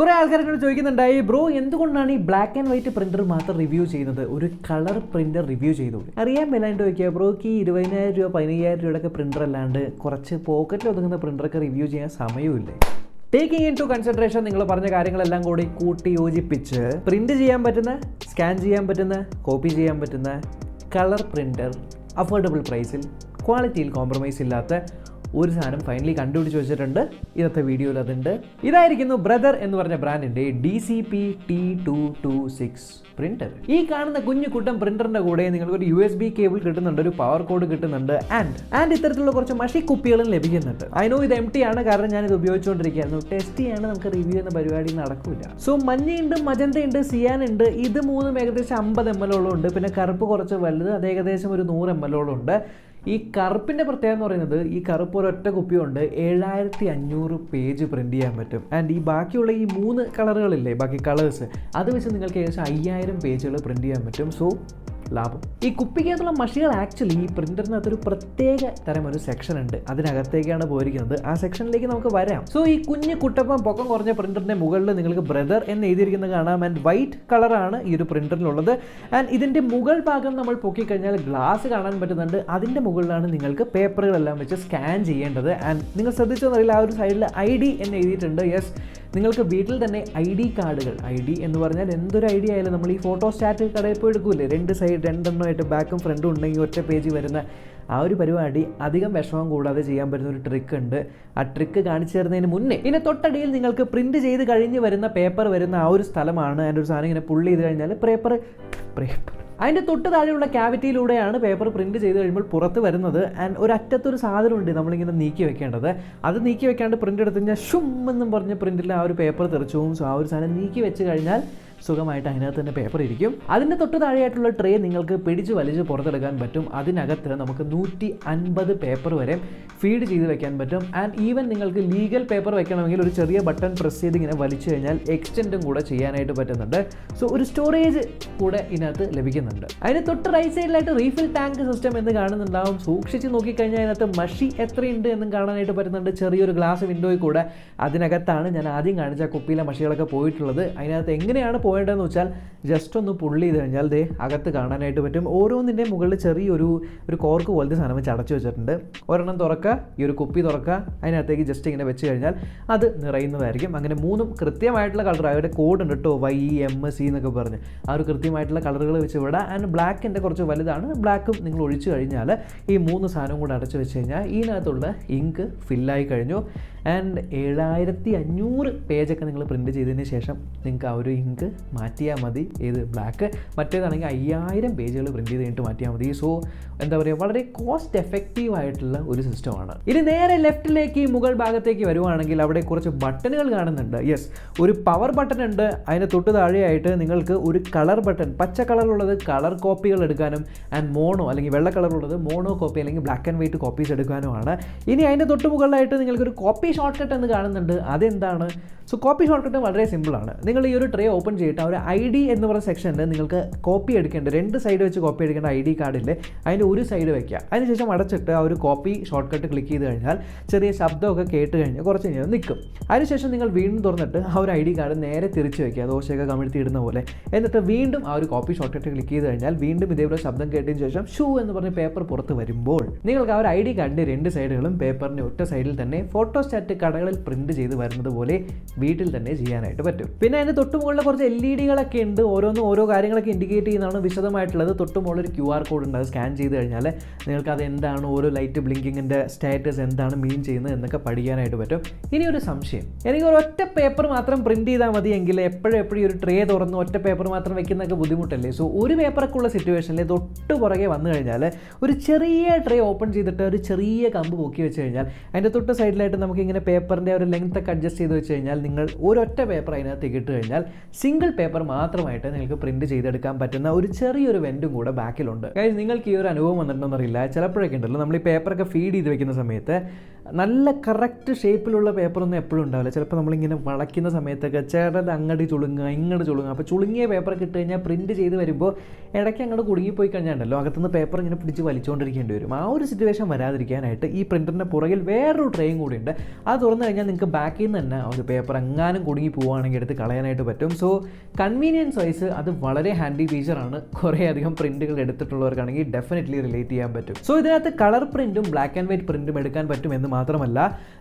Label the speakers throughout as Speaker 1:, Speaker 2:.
Speaker 1: കുറേ ആൾക്കാരോട് ചോദിക്കുന്നുണ്ടായി, ബ്രോ എന്തുകൊണ്ടാണ് ഈ ബ്ലാക്ക് ആൻഡ് വൈറ്റ് പ്രിന്റർ മാത്രം റിവ്യൂ ചെയ്യുന്നത്, ഒരു കളർ പ്രിന്റർ റിവ്യൂ ചെയ്തു? അറിയാൻ മേലാണ്ട് ചോദിക്കുക, ബ്രോക്ക് ഈ 20,000 രൂപ 15,000 രൂപയുടെ പ്രിന്റർ അല്ലാണ്ട് കുറച്ച് പോക്കറ്റിൽ ഒതുങ്ങുന്ന പ്രിന്ററൊക്കെ റിവ്യൂ ചെയ്യാൻ സമയമില്ലേ? ടേക്കിംഗ് ഇൻ ടു കൺസിഡറേഷൻ നിങ്ങൾ പറഞ്ഞ കാര്യങ്ങളെല്ലാം കൂടി കൂട്ടി യോജിപ്പിച്ച് പ്രിന്റ് ചെയ്യാൻ പറ്റുന്ന, സ്കാൻ ചെയ്യാൻ പറ്റുന്ന, കോപ്പി ചെയ്യാൻ പറ്റുന്ന കളർ പ്രിന്റർ അഫോർഡബിൾ പ്രൈസിൽ, ക്വാളിറ്റിയിൽ കോംപ്രമൈസ് ഇല്ലാത്ത ഒരു സാധനം ഫൈനലി കണ്ടുപിടിച്ച് വെച്ചിട്ടുണ്ട്. ഇന്നത്തെ വീഡിയോയിൽ അതുണ്ട്. ഇതായിരിക്കുന്നു ബ്രദർ എന്ന് പറഞ്ഞ ബ്രാൻഡിന്റെ DCP T226 പ്രിന്റർ. ഈ കാണുന്ന കുഞ്ഞു കുട്ടൻ പ്രിന്ററിന്റെ കൂടെ നിങ്ങൾക്ക് ഒരു USB കേബിൾ കിട്ടുന്നുണ്ട്, ഒരു പവർ കോഡ് കിട്ടുന്നുണ്ട്, ആൻഡ് ഇത്തരത്തിലുള്ള കുറച്ച് മഷി കുപ്പികളും ലഭിക്കുന്നുണ്ട്. ഐ നോ ഇത് empty ആണ്, കാരണം ഞാൻ ഇത് ഉപയോഗിച്ചുകൊണ്ടിരിക്കുകയായിരുന്നു. ടെസ്റ്റ് ചെയ്യാണ്, നമുക്ക് റിവ്യൂ എന്ന പരിപാടി നടക്കില്ല. സോ മഞ്ഞയുണ്ട്, മജന്തയുണ്ട്, സിയാൻ ഉണ്ട്. ഇത് മൂന്നും ഏകദേശം 50 ml ഉണ്ട്. പിന്നെ കറുപ്പ് കുറച്ച് വലുത്, അത് ഏകദേശം ഒരു 100 ml ഉണ്ട്. ഈ കറുപ്പിൻ്റെ പ്രത്യേകത എന്ന് പറയുന്നത്, ഈ കറുപ്പ് ഒരൊറ്റ കുപ്പിയുണ്ട് 7500 പേജ് പ്രിന്റ് ചെയ്യാൻ പറ്റും. ആൻഡ് ഈ ബാക്കിയുള്ള ഈ 3 കളറുകളില്ലേ, ബാക്കി കളേഴ്സ്, അത് വെച്ച് നിങ്ങൾക്ക് ഏകദേശം 5000 പേജുകൾ പ്രിന്റ് ചെയ്യാൻ പറ്റും. സോ ലാഭം. ഈ കുപ്പിക്കകത്തുള്ള മഷികൾ ആക്ച്വലി ഈ പ്രിന്ററിനകത്തൊരു പ്രത്യേക തരം ഒരു സെക്ഷൻ ഉണ്ട്, അതിനകത്തേക്കാണ് പോയിരിക്കുന്നത്. ആ സെക്ഷനിലേക്ക് നമുക്ക് വരാം. സോ ഈ കുഞ്ഞ് കുട്ടപ്പം പൊക്കം കുറഞ്ഞ പ്രിന്ററിന്റെ മുകളിൽ നിങ്ങൾക്ക് ബ്രദർ എന്ന് എഴുതിയിരിക്കുന്നത് കാണാം. ആൻഡ് വൈറ്റ് കളറാണ് ഈ ഒരു പ്രിന്ററിലുള്ളത്. ആൻഡ് ഇതിന്റെ മുകൾ ഭാഗം നമ്മൾ പൊക്കിക്കഴിഞ്ഞാൽ ഗ്ലാസ് കാണാൻ പറ്റുന്നുണ്ട്. അതിന്റെ മുകളിലാണ് നിങ്ങൾക്ക് പേപ്പറുകളെല്ലാം വെച്ച് സ്കാൻ ചെയ്യേണ്ടത്. ആൻഡ് നിങ്ങൾ ശ്രദ്ധിച്ചെന്നറിയില്ല, ആ ഒരു സൈഡിൽ ID എന്ന് എഴുതിയിട്ടുണ്ട്. യെസ്, നിങ്ങൾക്ക് വീട്ടിൽ തന്നെ ID കാർഡുകൾ, ID എന്ന് പറഞ്ഞാൽ എന്തൊരു ID ആയാലും നമ്മൾ ഈ ഫോട്ടോസ്റ്റാറ്റ് കടയിൽ പോയി എടുക്കൂലേ, 2 സൈഡ് 2 എണ്ണമായിട്ട് ബാക്കും ഫ്രണ്ടും ഉണ്ടെങ്കിൽ ഒറ്റ പേജ് വരുന്ന ആ ഒരു പരിപാടി അധികം വിഷമം കൂടാതെ ചെയ്യാൻ പറ്റുന്ന ഒരു ട്രിക്ക് ഉണ്ട്. ആ ട്രിക്ക് കാണിച്ചു തരുന്നതിന് മുന്നേ ഇതിന് തൊട്ടടിയിൽ നിങ്ങൾക്ക് പ്രിന്റ് ചെയ്ത് കഴിഞ്ഞ് വരുന്ന പേപ്പർ വരുന്ന ആ ഒരു സ്ഥലമാണ്. അതിൻ്റെ ഒരു സാധനം ഇങ്ങനെ പുള്ളി ചെയ്ത് കഴിഞ്ഞാൽ പേപ്പർ അതിൻ്റെ തൊട്ട് താഴെയുള്ള ക്യാവിറ്റിയിലൂടെയാണ് പേപ്പർ പ്രിന്റ് ചെയ്ത് കഴിയുമ്പോൾ പുറത്ത് വരുന്നത്. ആൻഡ് ഒരു അറ്റത്തൊരു സാധനമുണ്ട് നമ്മളിങ്ങനെ നീക്കി വെക്കേണ്ടത്. അത് നീക്കി വെക്കാണ്ട് പ്രിന്റ് എടുത്ത് കഴിഞ്ഞാൽ ഷും എന്നും പറഞ്ഞ് പ്രിന്റിൽ ആ ഒരു പേപ്പർ തെറിച്ചു പോകും. സോ ആ ഒരു സാധനം നീക്കി വെച്ച് കഴിഞ്ഞാൽ സുഖമായിട്ട് അതിനകത്ത് തന്നെ പേപ്പർ ഇരിക്കും. അതിൻ്റെ തൊട്ട് താഴെയായിട്ടുള്ള ട്രേ നിങ്ങൾക്ക് പിടിച്ച് വലിച്ച് പുറത്തെടുക്കാൻ പറ്റും. അതിനകത്ത് നമുക്ക് 150 പേപ്പർ വരെ ഫീഡ് ചെയ്ത് വെക്കാൻ പറ്റും. ആൻഡ് ഈവൻ നിങ്ങൾക്ക് ലീഗൽ പേപ്പർ വെക്കണമെങ്കിൽ ഒരു ചെറിയ ബട്ടൺ പ്രസ് ചെയ്ത് ഇങ്ങനെ വലിച്ചു കഴിഞ്ഞാൽ എക്സ്റ്റെൻഡും കൂടെ ചെയ്യാനായിട്ട് പറ്റുന്നുണ്ട്. സോ ഒരു സ്റ്റോറേജ് കൂടെ ഇതിനകത്ത് ലഭിക്കുന്നുണ്ട്. അതിന് തൊട്ട് റൈറ്റ് സൈഡിലായിട്ട് റീഫിൽ ടാങ്ക് സിസ്റ്റം എന്ന് കാണുന്നുണ്ടാവും. സൂക്ഷിച്ച് നോക്കിക്കഴിഞ്ഞാൽ അതിനകത്ത് മഷി എത്രയുണ്ട് എന്നും കാണാനായിട്ട് പറ്റുന്നുണ്ട്. ചെറിയൊരു ഗ്ലാസ് വിൻഡോയിൽ കൂടെ. അതിനകത്താണ് ഞാൻ ആദ്യം കാണിച്ച കുപ്പിയിലെ മഷികളൊക്കെ പോയിട്ടുള്ളത്. അതിനകത്ത് എങ്ങനെയാണ് പോയേണ്ടതെന്ന് വെച്ചാൽ ജസ്റ്റ് ഒന്ന് പുള്ളി ചെയ്ത് കഴിഞ്ഞാൽ ദേ അകത്ത് കാണാനായിട്ട് പറ്റും. ഓരോന്നിൻ്റെ മുകളിൽ ചെറിയൊരു കോർക്ക് പോലത്തെ സാധനം വെച്ച് അടച്ചു വെച്ചിട്ടുണ്ട്. ഒരെണ്ണം തുറക്കുക, ഈ ഒരു കുപ്പി തുറക്കുക, അതിനകത്തേക്ക് ജസ്റ്റ് ഇങ്ങനെ വെച്ച് കഴിഞ്ഞാൽ അത് നിറയുന്നതായിരിക്കും. അങ്ങനെ 3 കൃത്യമായിട്ടുള്ള കളർ, അവരുടെ കോഡ് ഉണ്ട് കേട്ടോ, YMC എന്നൊക്കെ പറഞ്ഞ് ആ ഒരു കൃത്യമായിട്ടുള്ള കളറുകൾ വെച്ച് വിടാം. ആൻഡ് ബ്ലാക്കിൻ്റെ കുറച്ച് വലുതാണ്, ബ്ലാക്കും നിങ്ങൾ ഒഴിച്ചു കഴിഞ്ഞാൽ ഈ 3 സാധനവും കൂടെ അടച്ചു വെച്ച് കഴിഞ്ഞാൽ ഇതിനകത്തുള്ള ഇങ്ക് ഫില്ലായി കഴിഞ്ഞു. ആൻഡ് 7500 പേജൊക്കെ നിങ്ങൾ പ്രിൻറ്റ് ചെയ്തതിന് ശേഷം നിങ്ങൾക്ക് ആ ഒരു ഇങ്ക് മാറ്റിയാൽ മതി. ഏത് ബ്ലാക്ക്, മറ്റേതാണെങ്കിൽ 5000 പേജുകൾ പ്രിൻറ്റ് ചെയ്ത് കഴിഞ്ഞിട്ട് മാറ്റിയാൽ മതി. സോ എന്താ പറയുക, വളരെ കോസ്റ്റ് എഫക്റ്റീവ് ആയിട്ടുള്ള ഒരു സിസ്റ്റമാണ്. ഇനി നേരെ ലെഫ്റ്റിലേക്ക് മുകൾ ഭാഗത്തേക്ക് വരുവാണെങ്കിൽ അവിടെ കുറച്ച് ബട്ടണുകൾ കാണുന്നുണ്ട്. യെസ്, ഒരു പവർ ബട്ടൺ ഉണ്ട്. അതിന് തൊട്ട് താഴെയായിട്ട് നിങ്ങൾക്ക് ഒരു കളർ ബട്ടൺ, പച്ച കളറുള്ളത് കളർ കോപ്പികൾ എടുക്കാനും, ആൻഡ് മോണോ അല്ലെങ്കിൽ വെള്ള കളറുള്ളത് മോണോ കോപ്പി അല്ലെങ്കിൽ ബ്ലാക്ക് ആൻഡ് വൈറ്റ് കോപ്പീസ് എടുക്കാനുമാണ്. ഇനി അതിൻ്റെ തൊട്ട് മുകളിലായിട്ട് നിങ്ങൾക്കൊരു കോപ്പി ഷോർട്ട് കട്ട് എന്ന് കാണുന്നുണ്ട്. അതെന്താണ്? സോ കോപ്പി ഷോർട്ട് കട്ട് വളരെ സിമ്പിളാണ്. നിങ്ങൾ ഈ ഒരു ട്രേ ഓപ്പൺ ചെയ്തിട്ട് ഒരു ID എന്ന് പറയുന്ന സെക്ഷനിൽ നിങ്ങൾക്ക് കോപ്പി എടുക്കേണ്ട, 2 സൈഡ് വെച്ച് കോപ്പി എടുക്കേണ്ട ID കാർഡിൽ അതിൻ്റെ ഒരു സൈഡ് വയ്ക്കുക. അതിനുശേഷം അടച്ചിട്ട് ആ ഒരു കോപ്പി ഷോർട്ട് കട്ട് ക്ലിക്ക് ചെയ്ത് കഴിഞ്ഞാൽ ചെറിയ ശബ്ദമൊക്കെ കേട്ട് കഴിഞ്ഞാൽ കുറച്ച് കഴിഞ്ഞാൽ നിൽക്കും. അതിനുശേഷം നിങ്ങൾ വീണ്ടും തുറന്നിട്ട് ആ ഒരു ID കാർഡ് നേരെ തിരിച്ച് വയ്ക്കുക, ദോശയൊക്കെ കമിഴ്ത്തി ഇടുന്ന പോലെ. എന്നിട്ട് വീണ്ടും ആ ഒരു കോപ്പി ഷോർട്ട് കട്ട് ക്ലിക്ക് ചെയ്ത് കഴിഞ്ഞാൽ വീണ്ടും ഇതേപോലെ ശബ്ദം കേട്ടതിന് ശേഷം ഷൂ എന്ന് പറഞ്ഞ പേപ്പർ പുറത്ത് വരുമ്പോൾ നിങ്ങൾക്ക് ആ ഒരു ID കാർഡിൻ്റെ 2 സൈഡുകളും പേപ്പറിൻ്റെ ഒറ്റ സൈഡിൽ തന്നെ ഫോട്ടോസ്റ്റാറ്റ് കടകളിൽ പ്രിന്റ് ചെയ്ത് വരുന്നത് പോലെ വീട്ടിൽ തന്നെ ചെയ്യാനായിട്ട് പറ്റും. പിന്നെ അതിന് തൊട്ട് മുകളിൽ കുറച്ച് LED-കളൊക്കെ ഉണ്ട്. ഓരോന്നും ഓരോ കാര്യങ്ങളൊക്കെ ഇൻഡിക്കേറ്റ് ചെയ്യുന്നതാണ് വിശദമായിട്ടുള്ളത്. തൊട്ട് മുകളിൽ ഒരു QR കോഡ് ഉണ്ട്. അത് സ്കാൻ ചെയ്ത് കഴിഞ്ഞാൽ നിങ്ങൾക്ക് അത് എന്താണ്, ഓരോ ലൈറ്റ് ബ്ലിങ്കിങ്ങിൻ്റെ സ്റ്റാറ്റസ് എന്താണ് മീൻ ചെയ്യുന്നത് എന്നൊക്കെ പഠിക്കാനായിട്ട് പറ്റും. ഇനി ഒരു സംശയം, എനിക്ക് ഒരു ഒറ്റ പേപ്പർ മാത്രം പ്രിന്റ് ചെയ്താൽ മതി എങ്കിൽ എപ്പോഴും ഒരു ട്രേ തുറന്ന് ഒറ്റ പേപ്പർ മാത്രം വെക്കുന്നതൊക്കെ ബുദ്ധിമുട്ടല്ലേ? സോ ഒരു പേപ്പറൊക്കെ ഉള്ള സിറ്റുവേഷനിൽ തൊട്ട് പുറകെ വന്നു കഴിഞ്ഞാൽ ഒരു ചെറിയ ട്രേ ഓപ്പൺ ചെയ്തിട്ട് ഒരു ചെറിയ കമ്പ് പൊക്കി വെച്ച് കഴിഞ്ഞാൽ അതിൻ്റെ തൊട്ട് സൈഡിലായിട്ട് നമുക്ക് ഇങ്ങനെ പേപ്പറിൻ്റെ ഒരു ലെങ്ത് ഒക്കെ അഡ്ജസ്റ്റ് ചെയ്ത് വെച്ച് കഴിഞ്ഞാൽ നിങ്ങൾ ഒരൊറ്റ പേപ്പർ അതിനകത്തേക്ക് ഇട്ട് കഴിഞ്ഞാൽ സിംഗിൾ പേപ്പർ മാത്രമായിട്ട് നിങ്ങൾക്ക് പ്രിന്റ് ചെയ്തെടുക്കാൻ പറ്റുന്ന ഒരു ചെറിയൊരു വെൻറ്റും കൂടെ ബാക്കിലുണ്ട്. കാര്യം നിങ്ങൾക്ക് ഈ ഒരു അനുഭവം വന്നിട്ടുണ്ടെന്ന് അറിയില്ല, ചിലപ്പോഴൊക്കെ ഉണ്ടല്ലോ നമ്മൾ ഈ പേപ്പറൊക്കെ ഫീഡ് ചെയ്ത് വെക്കുന്ന സമയത്ത് നല്ല കറക്റ്റ് ഷേപ്പിലുള്ള പേപ്പറൊന്നും എപ്പോഴും ഉണ്ടാവില്ല. ചിലപ്പോൾ നമ്മളിങ്ങനെ വളയ്ക്കുന്ന സമയത്തൊക്കെ ചിലത് അങ്ങോട്ട് ചുളുങ്ങുക ഇങ്ങോട്ട് ചുളുങ്ങുക. അപ്പോൾ ചുളുങ്ങിയ പേപ്പർ ഇട്ട് കഴിഞ്ഞാൽ പ്രിൻറ്റ് ചെയ്ത് വരുമ്പോൾ ഇടയ്ക്ക് അങ്ങോട്ട് കുടുങ്ങിപ്പോയി കഴിഞ്ഞാൽ ഉണ്ടല്ലോ അകത്തുനിന്ന് പേപ്പർ ഇങ്ങനെ പിടിച്ച് വലിച്ചുകൊണ്ടിരിക്കേണ്ടി വരും. ആ ഒരു സിറ്റുവേഷൻ വരാതിരിക്കാനായിട്ട് ഈ പ്രിൻ്ററിൻ്റെ പുറകിൽ വേറൊരു ട്രേയും കൂടിയുണ്ട്. അത് തുറന്നു കഴിഞ്ഞാൽ നിങ്ങൾക്ക് ബാക്കിൽ നിന്ന് തന്നെ ഒരു പേപ്പർ എങ്ങാനും കുടുങ്ങി പോവുകയാണെങ്കിൽ എടുത്ത് കളയാനായിട്ട് പറ്റും. സോ കൺവീനിയൻസ് വൈസ് അത് വളരെ ഹാൻഡി ഫീച്ചറാണ്. കുറേ അധികം പ്രിൻറ്റുകൾ എടുത്തിട്ടുള്ളവർക്കാണെങ്കിൽ ഡെഫിനറ്റ്ലി റിലേറ്റ് ചെയ്യാൻ പറ്റും. സോ ഇതിനകത്ത് കളർ പ്രിൻറ്റും ബ്ലാക്ക് ആൻഡ് വൈറ്റ് പ്രിൻറ്റും എടുക്കാൻ പറ്റും എന്ന് മാത്രമല്ല,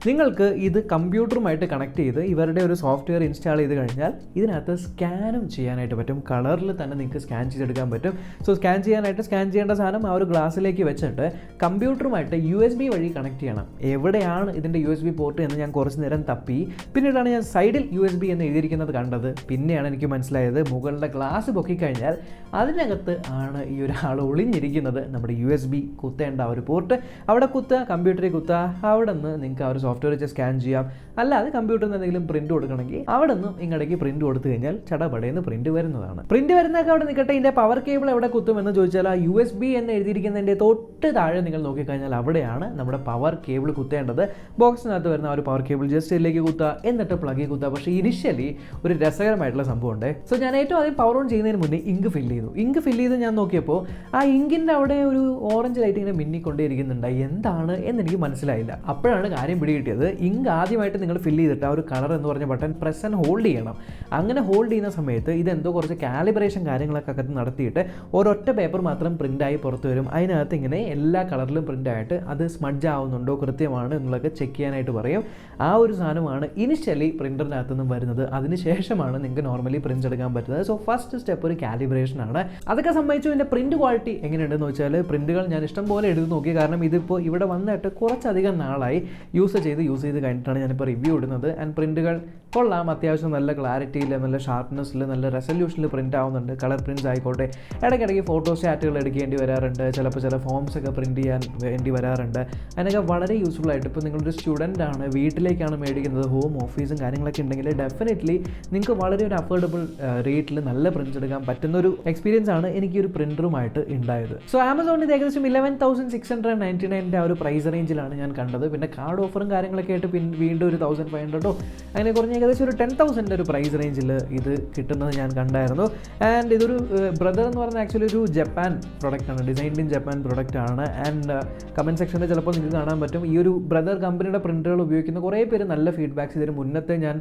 Speaker 1: നിങ്ങൾക്ക് ഇത് കമ്പ്യൂട്ടറുമായിട്ട് കണക്ട് ചെയ്ത് ഇവരുടെ ഒരു സോഫ്റ്റ്വെയർ ഇൻസ്റ്റാൾ ചെയ്ത് കഴിഞ്ഞാൽ ഇതിനകത്ത് സ്കാനും ചെയ്യാനായിട്ട് പറ്റും. കളറിൽ തന്നെ നിങ്ങൾക്ക് സ്കാൻ ചെയ്തെടുക്കാൻ പറ്റും. സോ സ്കാൻ ചെയ്യേണ്ട സാധനം ആ ഒരു ഗ്ലാസ്സിലേക്ക് വെച്ചിട്ട് കമ്പ്യൂട്ടറുമായിട്ട് USB വഴി കണക്ട് ചെയ്യണം. എവിടെയാണ് ഇതിൻ്റെ USB പോർട്ട് എന്ന് ഞാൻ കുറച്ച് നേരം തപ്പി. പിന്നീടാണ് ഞാൻ സൈഡിൽ USB എന്ന് എഴുതിയിരിക്കുന്നത് കണ്ടത്. പിന്നെയാണ് എനിക്ക് മനസ്സിലായത് മുകളിലെ ഗ്ലാസ് പൊക്കിക്കഴിഞ്ഞാൽ അതിനകത്ത് ആണ് ഈ ഒരാൾ ഒളിഞ്ഞിരിക്കുന്നത്. നമ്മുടെ USB കുത്തേണ്ട ആ ഒരു പോർട്ട് അവിടെ കുത്തുക, കമ്പ്യൂട്ടറിൽ കുത്തുക, അവിടെ നിന്ന് നിങ്ങൾക്ക് ആ ഒരു സോഫ്റ്റ്വെയർ വെച്ച് സ്കാൻ ചെയ്യാം. അല്ലാതെ കമ്പ്യൂട്ടറിൽ നിന്ന് എന്തെങ്കിലും പ്രിൻറ്റ് കൊടുക്കണമെങ്കിൽ അവിടെ നിന്നും ഇങ്ങടേക്ക് പ്രിൻറ്റ് കൊടുത്തു കഴിഞ്ഞാൽ ചടപടയെന്ന് പ്രിൻറ്റ് വരുന്നതാണ്. പ്രിൻറ്റ് വരുന്നതൊക്കെ അവിടെ നിൽക്കട്ടെ. ഇതിൻ്റെ പവർ കേബിൾ എവിടെ കുത്തുമെന്ന് ചോദിച്ചാൽ ആ USB എന്ന് എഴുതിയിരിക്കുന്നതിൻ്റെ തൊട്ട് താഴെ നിങ്ങൾ നോക്കിക്കഴിഞ്ഞാൽ അവിടെയാണ് നമ്മുടെ പവർ കേബിൾ കുത്തേണ്ടത്. ബോക്സിനകത്ത് വരുന്ന ആ ഒരു പവർ കേബിൾ ജസ്റ്റ് ഇതിലേക്ക് കുത്തുക, എന്നിട്ട് പ്ലഗിൽ കുത്തുക. പക്ഷേ ഇനിഷ്യലി ഒരു രസകരമായിട്ടുള്ള സംഭവം ഉണ്ട്. സോ ഞാൻ ഏറ്റവും ആദ്യം പവർ ഓൺ ചെയ്യുന്നതിന് മുന്നേ ഇങ്ക് ഫില്ല് ചെയ്ത് ഞാൻ നോക്കിയപ്പോൾ ആ ഇങ്കിൻ്റെ അവിടെ ഒരു ഓറഞ്ച് ലൈറ്റ് ഇങ്ങനെ മിന്നിക്കൊണ്ടേയിരിക്കുന്നുണ്ട്. എന്താണ് എന്നെനിക്ക് മനസ്സിലായില്ല. അപ്പോഴാണ് കാര്യം പിടികിട്ടിയത്. ഇങ്ക് ആദ്യമായിട്ട് നിങ്ങൾ ഫില്ല് ചെയ്തിട്ട് ആ ഒരു കളർ എന്ന് പറഞ്ഞ ബട്ടൺ പ്രസ് ആൻഡ് ഹോൾഡ് ചെയ്യണം. അങ്ങനെ ഹോൾഡ് ചെയ്യുന്ന സമയത്ത് ഇതെന്തോ കുറച്ച് കാലിബ്രേഷൻ കാര്യങ്ങളൊക്കെ അകത്ത് നടത്തിയിട്ട് ഒരൊറ്റ പേപ്പർ മാത്രം പ്രിൻ്റായി പുറത്ത് വരും. അതിനകത്ത് ഇങ്ങനെ എല്ലാ കളറിലും പ്രിൻ്റായിട്ട് അത് സ്മഡ്ജ് ആവുന്നുണ്ടോ കൃത്യമാണ് എന്നുള്ളതൊക്കെ ചെക്ക് ചെയ്യാനായിട്ട് പറയും. ആ ഒരു സാധനമാണ് ഇനിഷ്യലി പ്രിൻ്ററിനകത്ത് നിന്നും വരുന്നത്. അതിനുശേഷമാണ് നിങ്ങൾക്ക് നോർമലി പ്രിൻ്റ് എടുക്കാൻ പറ്റുന്നത്. സോ ഫസ്റ്റ് സ്റ്റെപ്പ് ഒരു കാലിബ്രേഷൻ ആണ്. അതൊക്കെ സംബന്ധിച്ചു. ഇതിൻ്റെ പ്രിൻ്റ് ക്വാളിറ്റി എങ്ങനെയുണ്ടെന്ന് വെച്ചാൽ പ്രിൻ്റുകൾ ഞാൻ ഇഷ്ടം പോലെ എഴുതി നോക്കി. കാരണം ഇതിപ്പോൾ ഇവിടെ വന്നിട്ട് കുറച്ചധികം നാളായി യൂസ് ചെയ്ത് കഴിഞ്ഞിട്ടാണ് ഞാനിപ്പോൾ റിവ്യൂ ഇടുന്നത്. ആൻഡ് പ്രിൻ്റുകൾ കൊള്ളാം. അത്യാവശ്യം നല്ല ക്ലാരിറ്റിയിൽ, നല്ല ഷാർപ്നെസ്സിൽ, നല്ല റെസല്യൂഷനിൽ പ്രിൻ്റ് ആവുന്നുണ്ട്. കളർ പ്രിൻറ്റ്സ് ആയിക്കോട്ടെ. ഇടയ്ക്കിടയ്ക്ക് ഫോട്ടോ സ്റ്റാറ്റുകൾ എടുക്കേണ്ടി വരാറുണ്ട്. ചിലപ്പോൾ ചില ഫോംസ് ഒക്കെ പ്രിൻറ്റ് ചെയ്യാൻ വേണ്ടി വരാറുണ്ട്. അതിനൊക്കെ വളരെ യൂസ്ഫുൾ ആയിട്ട്. ഇപ്പോൾ നിങ്ങളൊരു സ്റ്റുഡൻ്റ് ആണ്, വീട്ടിലേക്കാണ് മേടിക്കുന്നത്, ഹോം ഓഫീസും കാര്യങ്ങളൊക്കെ ഉണ്ടെങ്കിൽ ഡെഫിനറ്റ്ലി നിങ്ങൾക്ക് വളരെ ഒരു അഫോർഡബിൾ റേറ്റിൽ നല്ല പ്രിൻറ്റ്സ് എടുക്കാൻ പറ്റുന്നൊരു എക്സ്പീരിയൻസ് ആണ് എനിക്ക് ഒരു പ്രിൻ്ററുമായിട്ട് ഉണ്ടായത്. സോ ആമസോണിൽ ഇത് ഏകദേശം 11,699 ആ ഒരു പ്രൈസ് റേഞ്ചിലാണ് ഞാൻ കണ്ടത്. പിന്നെ കാർഡ് ഓഫറും കാര്യങ്ങളൊക്കെ ആയിട്ട് വീണ്ടും ഒരു 1,500 അങ്ങനെ കുറഞ്ഞ ഏകദേശം ഒരു 10,000 ഒരു പ്രൈസ് റേഞ്ചിൽ ഇത് കിട്ടുന്നത് ഞാൻ കണ്ടായിരുന്നു. ആൻഡ് ഇതൊരു ബ്രദർ എന്ന് പറഞ്ഞാൽ ആക്ച്വലി ഒരു ജപ്പാൻ പ്രൊഡക്റ്റാണ്, ഡിസൈൻഡ് ഇൻ ജപ്പാൻ പ്രൊഡക്റ്റാണ്. ആൻഡ് കമൻറ്റ് സെക്ഷനിൽ ചിലപ്പോൾ നിങ്ങൾക്ക് കാണാൻ പറ്റും ഈ ഒരു ബ്രദർ കമ്പനിയുടെ പ്രിൻ്ററുകൾ ഉപയോഗിക്കുന്ന കുറേ പേര് നല്ല ഫീഡ്ബാക്ക്സ് ഇതിന് മുന്നത്തെ ഞാൻ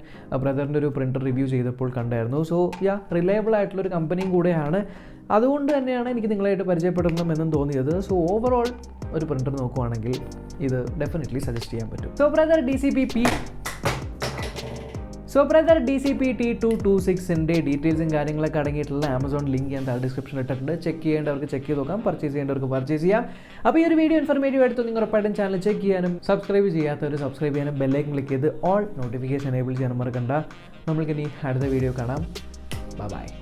Speaker 1: ബ്രദറിൻ്റെ ഒരു പ്രിൻ്റർ റിവ്യൂ ചെയ്തപ്പോൾ കണ്ടായിരുന്നു. സോ റിലയബിൾ ആയിട്ടുള്ളൊരു കമ്പനിയും കൂടെയാണ്. അതുകൊണ്ട് തന്നെയാണ് എനിക്ക് നിങ്ങളായിട്ട് പരിചയപ്പെടണമെന്നും തോന്നിയത്. സോ ഓവറോൾ ഒരു പ്രിൻ്റർ നോക്കുവാണെങ്കിൽ ഇത് ഡെഫിനറ്റ്ലി സജസ്റ്റ് ചെയ്യാൻ പറ്റും. സോ ബ്രദർ DCP T226ൻ്റെ ഡീറ്റെയിൽസും കാര്യങ്ങളൊക്കെ അടങ്ങിയിട്ടുള്ള ആമസോൺ ലിങ്ക് ഞാൻ താഴെ ഡിസ്ക്രിപ്ഷനിൽ ഇട്ടിട്ടുണ്ട്. ചെക്ക് ചെയ്യേണ്ടവർക്ക് ചെക്ക് ചെയ്ത് നോക്കാം, പർച്ചേസ് ചെയ്യേണ്ടവർക്ക് പർച്ചേസ് ചെയ്യാം. അപ്പോൾ ഈ ഒരു വീഡിയോ ഇൻഫർമേറ്റീവ് ആയിട്ട് നിങ്ങൾ ഉറപ്പായിട്ടും ചാനൽ ചെക്ക് ചെയ്യാനും സബ്സ്ക്രൈബ് ചെയ്യാത്തവർ സബ്സ്ക്രൈബ് ചെയ്യാനും ബെല്ലൈക്കൻ ക്ലിക്ക് ചെയ്ത് ഓൾ നോട്ടിഫിക്കേഷൻ എനേബിൾ ചെയ്യാനും മറക്കണ്ട. നമ്മൾക്കിനി അടുത്ത വീഡിയോ കാണാം. ബൈ.